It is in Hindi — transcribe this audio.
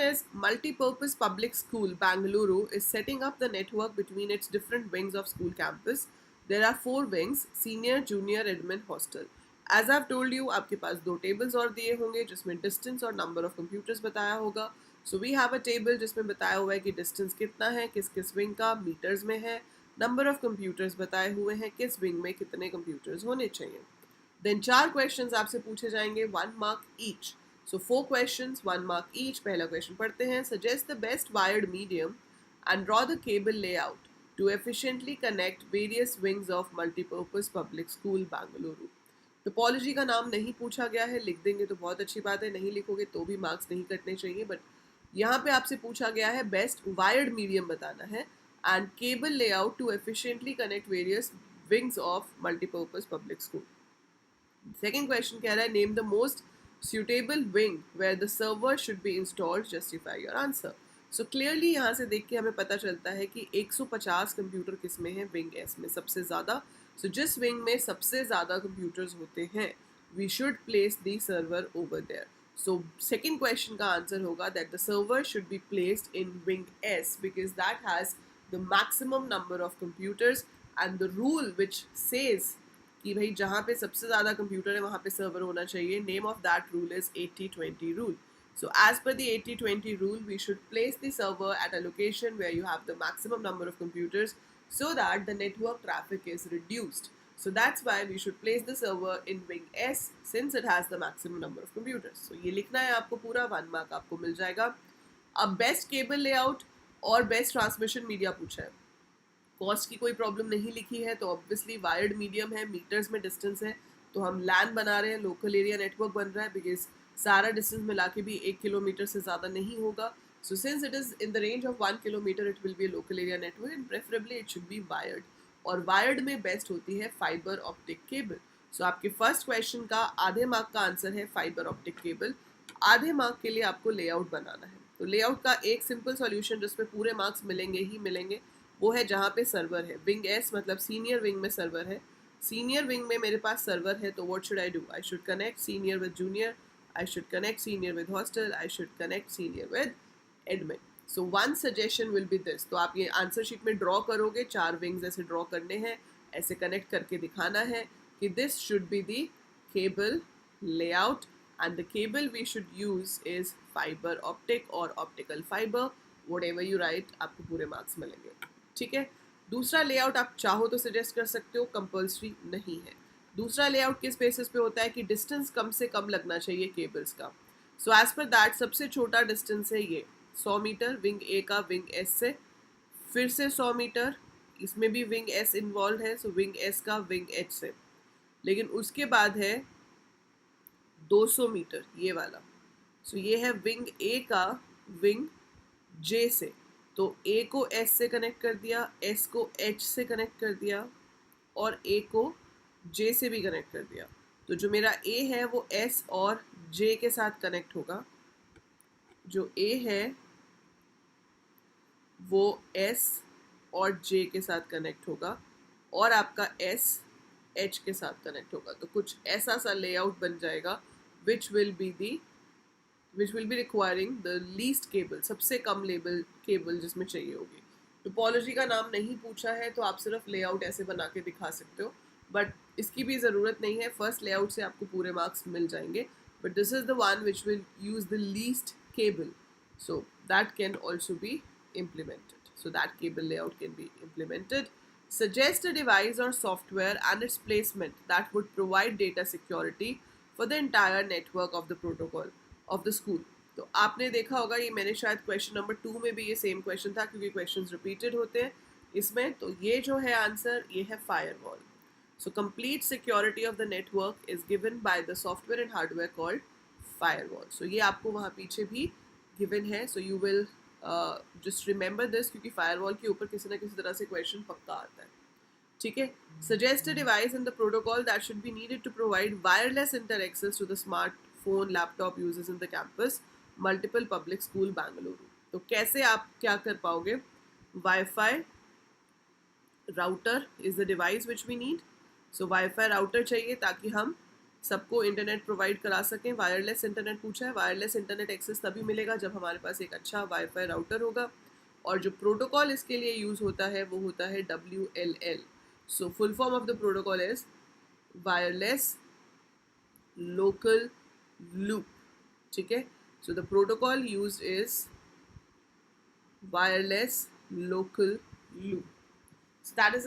says multi-purpose public school Bangalore is setting up the network between its different wings of school campus. There are 4 wings: senior, junior, admin, hostel. As I've told you, आपके पास 2 tables और दिए होंगे जिसमें distance और number of computers बताया होगा. So we have a table जिसमें बताया हुआ है कि distance कितना है, किस किस wing का meters में है, number of computers बताए हुए हैं, किस wing में कितने computers होने चाहिए. Then 4 questions आपसे पूछे जाएंगे, 1 mark each. So 4 questions, 1 mark each. पहला question पढ़ते हैं. Suggest the best wired medium and draw the cable layout to efficiently connect various wings of multipurpose public school Bangalore. Topology का नाम नहीं पूछा गया है, लिख देंगे तो बहुत अच्छी बात है, नहीं लिखोगे तो भी मार्क्स नहीं कटने चाहिए. बट यहाँ पे आपसे पूछा गया है बेस्ट वायर्ड मीडियम बताना है and cable layout to efficiently connect various wings of multipurpose public school. Second question कह रहा है name the most suitable wing where the server should be installed, justify your answer. So clearly यहाँ से देख के हमें पता चलता है कि 150 कंप्यूटर किस में है, विंग एस में सबसे ज़्यादा. सो जिस विंग में सबसे ज़्यादा कंप्यूटर्स होते हैं we should place the server over there. So second question का आंसर होगा that the server should be placed in wing S because that has the maximum number of computers and the rule which says कि भाई जहाँ पे सबसे ज़्यादा कंप्यूटर है वहाँ पे सर्वर होना चाहिए. Name of that rule is 80-20 rule. So as per the 80-20 rule, we should place the server at a location where you have the maximum number of computers so that the network traffic is reduced. So that's why we should place the server in wing S since it has the maximum number of computers. So ये लिखना है आपको पूरा, 1 mark आपको मिल जाएगा. अब बेस्ट केबल लेआउट और बेस्ट ट्रांसमिशन मीडिया पूछा है. कॉस्ट की कोई प्रॉब्लम नहीं लिखी है तो ऑब्वियसली वायर्ड मीडियम है, मीटर्स में डिस्टेंस है तो हम लैन बना रहे हैं, लोकल एरिया नेटवर्क बन रहा है बिकॉज सारा डिस्टेंस मिला के भी 1 किलोमीटर से ज़्यादा नहीं होगा. So since it is in the range of 1 kilometre it will be a local area network and preferably it should be wired. और वायर्ड में बेस्ट होती है फाइबर ऑप्टिक केबल. सो आपके फर्स्ट क्वेश्चन का आधे मार्क का आंसर है फाइबर ऑप्टिक केबल. आधे मार्क के लिए आपको लेआउट बनाना है. तो लेआउट का एक सिंपल सॉल्यूशन जिसमें पूरे मार्क्स मिलेंगे ही मिलेंगे वो है जहाँ पे सर्वर है. विंग एस मतलब सीनियर विंग में सर्वर है. सीनियर विंग में मेरे पास सर्वर है तो what should I do? I should connect senior with junior, I should connect senior with hostel, I should connect senior with admin. So one suggestion will be this. तो आप ये आंसर शीट में ड्रॉ करोगे, 4 विंग्स ऐसे ड्रॉ करने हैं, ऐसे कनेक्ट करके दिखाना है कि this should be the cable layout and the cable we should use is fibre optic और optical fibre. Whatever you write आपको पूरे मार्क्स मिलेंगे. ठीक है. दूसरा लेआउट आप चाहो तो सजेस्ट कर सकते हो, कंपल्सरी नहीं है. दूसरा लेआउट किस बेसिस पे होता है कि डिस्टेंस कम से कम लगना चाहिए केबल्स का. सो एज पर दैट सबसे छोटा डिस्टेंस है ये 100 मीटर विंग ए का विंग एस से, फिर से 100 मीटर, इसमें भी विंग एस इन्वॉल्व है सो विंग एस का विंग एच से. लेकिन उसके बाद है 200 मीटर ये वाला. सो ये है विंग ए का विंग जे से. तो ए को एस से कनेक्ट कर दिया, एस को एच से कनेक्ट कर दिया और ए को जे से भी कनेक्ट कर दिया. तो जो मेरा ए है वो एस और जे के साथ कनेक्ट होगा, जो ए है वो एस और जे के साथ कनेक्ट होगा और आपका एस एच के साथ कनेक्ट होगा. तो कुछ ऐसा सा लेआउट बन जाएगा which will be requiring the least cable, सबसे कम लेबल केबल जिसमें चाहिए होगी. टोपोलॉजी का नाम नहीं पूछा है तो आप सिर्फ लेआउट ऐसे बना के दिखा सकते हो, बट इसकी भी ज़रूरत नहीं है. फर्स्ट लेआउट से आपको पूरे मार्क्स मिल जाएंगे, but this is the one which will use the least cable, so that can also be implemented. So that cable layout can be implemented. Suggest a device or software and its placement that would provide data security for the entire network of the protocol of the school. तो आपने देखा होगा, ये मैंने शायद क्वेश्चन नंबर 2 में भी ये सेम क्वेश्चन था क्योंकि क्वेश्चंस रिपीटेड होते हैं इसमें. तो ये जो है आंसर ये है firewall. So complete security of the network is given by the software and hardware called firewall. So ये आपको वहाँ पीछे भी given है. So you will just remember this क्योंकि firewall के ऊपर किसी ना किसी तरह से क्वेश्चन पक्का आता है. ठीक है. Suggest a device in the protocol that should be needed to provide wireless inter-access to the smartphone laptop users in the campus multiple public school Bangalore. तो कैसे आप क्या कर पाओगे? Wi-Fi router is the device which we need. So Wi-Fi router चाहिए ताकि हम सबको इंटरनेट प्रोवाइड करा सकें। वायरलेस इंटरनेट पूछा है, वायरलेस इंटरनेट एक्सेस तभी मिलेगा जब हमारे पास एक अच्छा वाईफाई राउटर होगा। और जो प्रोटोकॉल इसके लिए यूज़ होता है वो होता है WLL। So full form of the protocol is wireless local loop. ठीक है, so the protocol used is wireless local loop. So that is